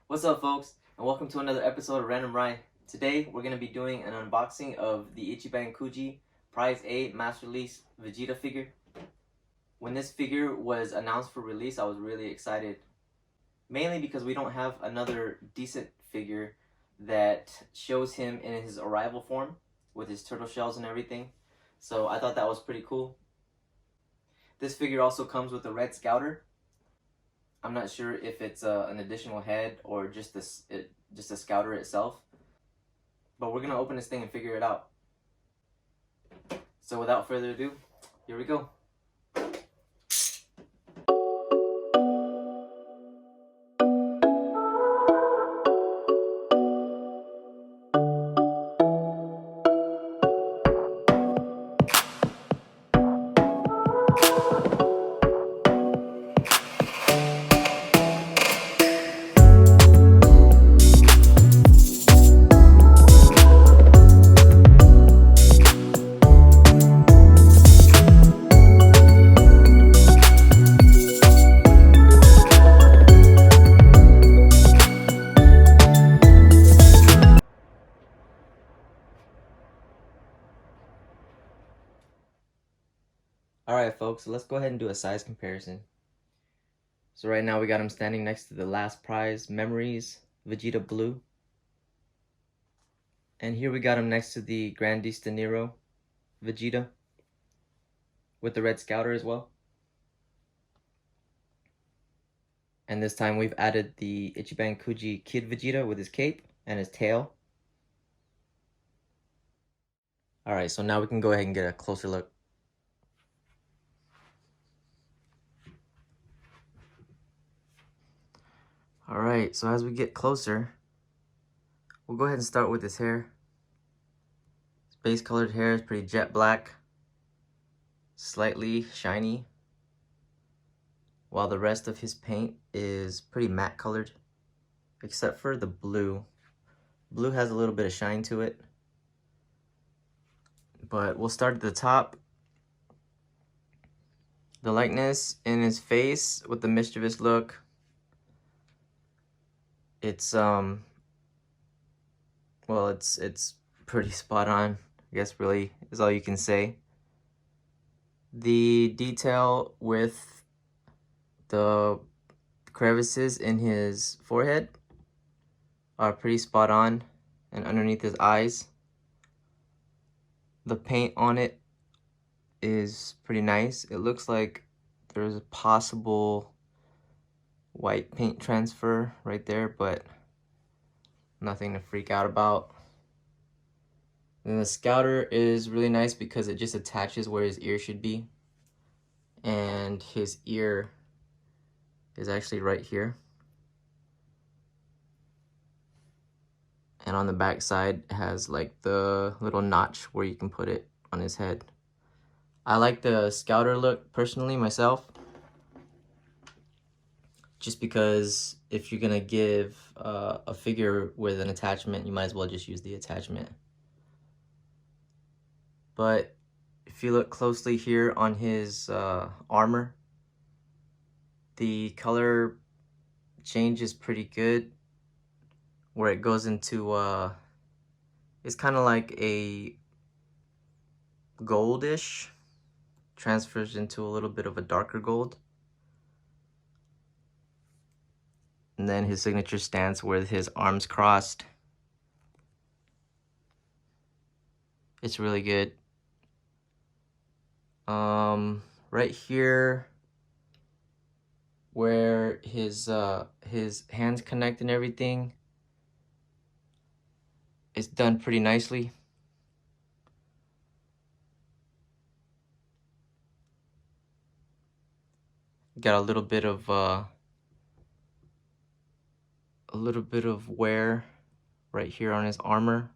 What's up, folks, and welcome to another episode of Random Rye. Today, we're going to be doing an unboxing of the Ichiban Kuji Prize A Masterlise Vegeta figure. When this figure was announced for release, I was really excited, mainly because we don't have another decent figure that shows him in his arrival form with his turtle shells and everything. So I thought that was pretty cool. This figure also comes with a red scouter. I'm not sure if it's an additional head or just a scouter itself. But we're gonna open this thing and figure it out. So without further ado, here we go. Alright folks, so let's go ahead and do a size comparison. So right now we got him standing next to the last prize, Memories, Vegeta Blue. And here we got him next to the Grandista Nero, Vegeta, with the red scouter as well. And this time we've added the Ichiban Kuji Kid Vegeta with his cape and his tail. Alright, so now we can go ahead and get a closer look. Alright, so as we get closer, we'll go ahead and start with his hair. His base colored hair is pretty jet black, slightly shiny, while the rest of his paint is pretty matte colored, except for the blue. Blue has a little bit of shine to it. But we'll start at the top. The likeness in his face with the mischievous look. It's well, it's pretty spot on, I guess, really is all you can say. The detail with the crevices in his forehead are pretty spot on, and underneath his eyes. The paint on it is pretty nice. It looks like there's a possible white paint transfer right there, but nothing to freak out about. And the scouter is really nice because it just attaches where his ear should be, and his ear is actually right here, and on the back side has like the little notch where you can put it on his head. I like the scouter look personally myself, just because if you're gonna give a figure with an attachment, you might as well just use the attachment. But if you look closely here on his armor, the color change is pretty good, where it goes into it's kind of like a goldish, transfers into a little bit of a darker gold. And then his signature stance with his arms crossed. It's really good. Right here where his hands connect and everything, it's done pretty nicely. Got a little bit of wear right here on his armor.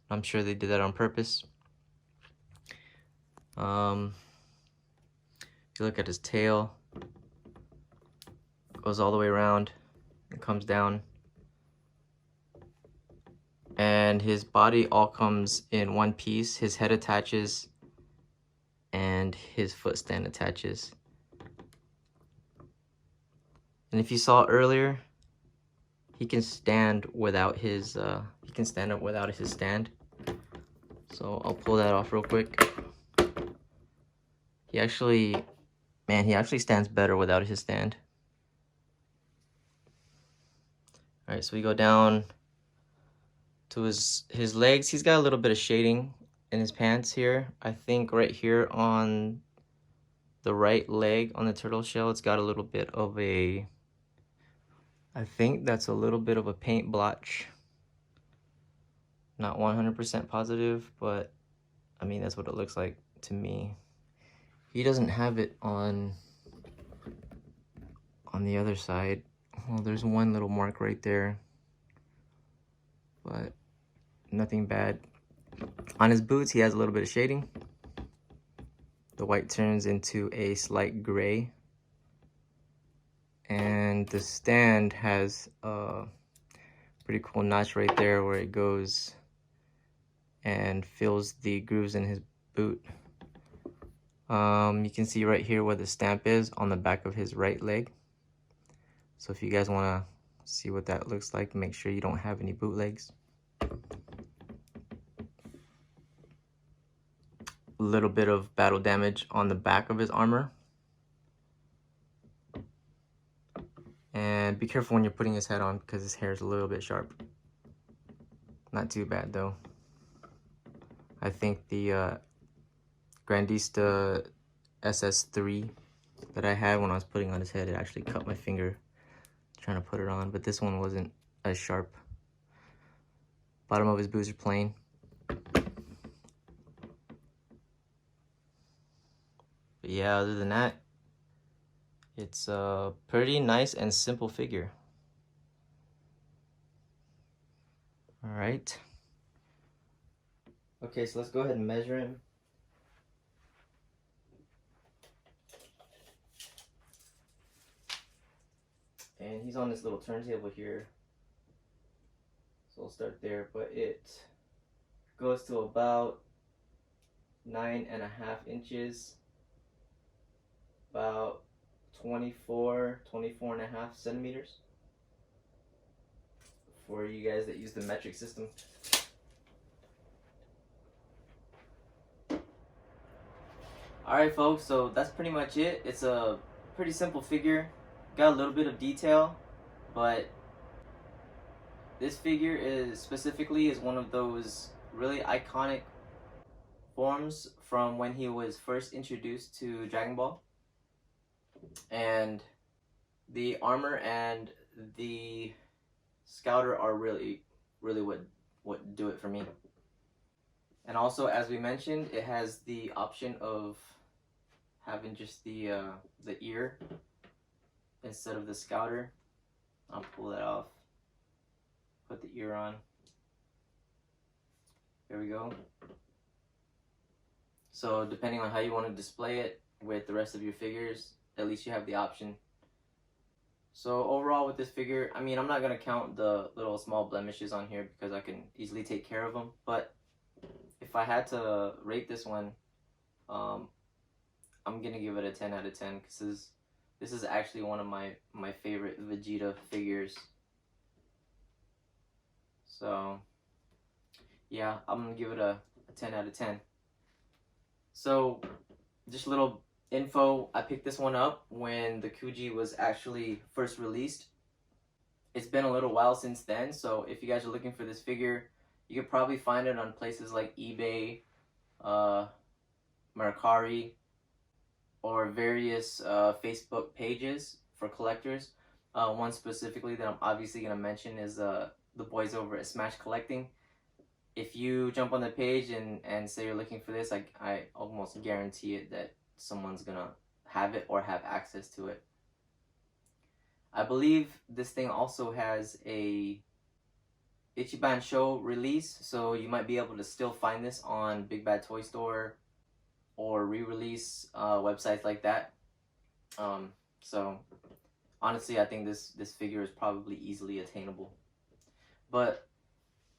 I'm sure they did that on purpose. If you look at his tail, it goes all the way around and comes down. And his body all comes in one piece. His head attaches and his foot stand attaches. And if you saw earlier, he can stand without his he can stand up without his stand. So I'll pull that off real quick. He actually stands better without his stand. All right, so we go down to his legs. He's got a little bit of shading in his pants here. I think right here on the right leg on the turtle shell, it's got a little bit of a, I think that's a little bit of a paint blotch. Not 100% positive, but I mean, that's what it looks like to me. He doesn't have it on the other side. Well, there's one little mark right there, but nothing bad. On his boots, he has a little bit of shading. The white turns into a slight gray. And the stand has a pretty cool notch right there where it goes and fills the grooves in his boot. You can see right here where the stamp is on the back of his right leg. So if you guys want to see what that looks like, make sure you don't have any bootlegs. A little bit of battle damage on the back of his armor. And be careful when you're putting his head on because his hair is a little bit sharp. Not too bad though. I think the Grandista SS3 that I had when I was putting on his head, it actually cut my finger trying to put it on, but this one wasn't as sharp. Bottom of his boots are plain. But yeah, other than that, it's a pretty nice and simple figure. All right. Okay, so let's go ahead and measure him. And he's on this little turntable here. So we'll start there, but it goes to about 9.5 inches, about 24.5 centimeters for you guys that use the metric system. Alright folks, so that's pretty much it. It's a pretty simple figure. Got a little bit of detail, but this figure is one of those really iconic forms from when he was first introduced to Dragon Ball. And the armor and the scouter are really what do it for me. And also, as we mentioned, it has the option of having just the ear instead of the scouter. I'll pull that off. Put the ear on. There we go. So depending on how you want to display it with the rest of your figures, at least you have the option. So overall with this figure, I mean, I'm not going to count the little small blemishes on here because I can easily take care of them. But if I had to rate this one, I'm going to give it a 10 out of 10 because this is actually one of my favorite Vegeta figures. So yeah, I'm going to give it a 10 out of 10. So just a little info, I picked this one up when the Kuji was actually first released. It's been a little while since then, so if you guys are looking for this figure, you could probably find it on places like eBay, Mercari, or various Facebook pages for collectors. One specifically that I'm obviously going to mention is the boys over at Smash Collecting. If you jump on the page and say you're looking for this, I almost guarantee it that someone's gonna have it or have access to it. I believe this thing also has a Ichiban Show release, so you might be able to still find this on Big Bad Toy Store or re-release websites like that. So honestly, I think this figure is probably easily attainable. But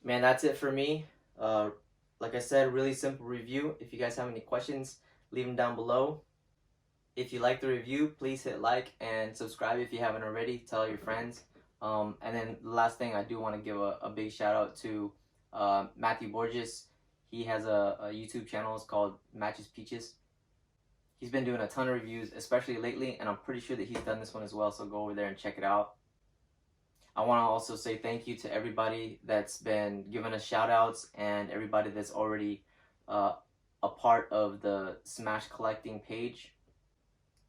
man, that's it for me. Like I said, really simple review. If you guys have any questions, leave them down below. If you like the review, please hit like and subscribe if you haven't already. Tell your friends. And then the last thing, I do want to give a big shout out to Matthew Borges. He has a YouTube channel. It's called Matches Peaches. He's been doing a ton of reviews, especially lately, and I'm pretty sure that he's done this one as well, so go over there and check it out. I want to also say thank you to everybody that's been giving us shout outs and everybody that's already a part of the Smash Collecting page.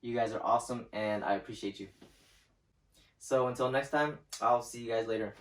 You guys are awesome and I appreciate you. So until next time, I'll see you guys later.